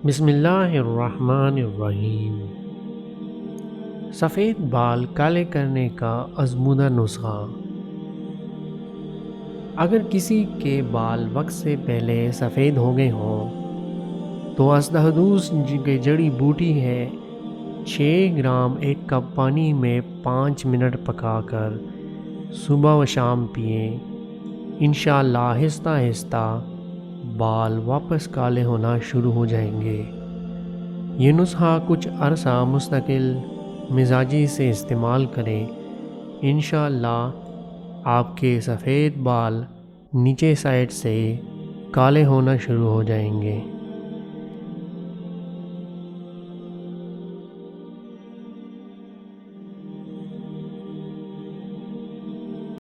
بسم اللہ الرحمن الرحیم۔ سفید بال کالے کرنے کا آزمودہ نسخہ۔ اگر کسی کے بال وقت سے پہلے سفید ہو گئے ہوں تو اسدحدوث کی جڑی بوٹی ہے 6 گرام 1 کپ پانی میں 5 منٹ پکا کر صبح و شام پئیں۔ انشاءاللہ آہستہ آہستہ بال واپس کالے ہونا شروع ہو جائیں گے۔ یہ نسخہ کچھ عرصہ مستقل مزاجی سے استعمال کریں، انشاءاللہ آپ کے سفید بال نیچے سائڈ سے کالے ہونا شروع ہو جائیں گے۔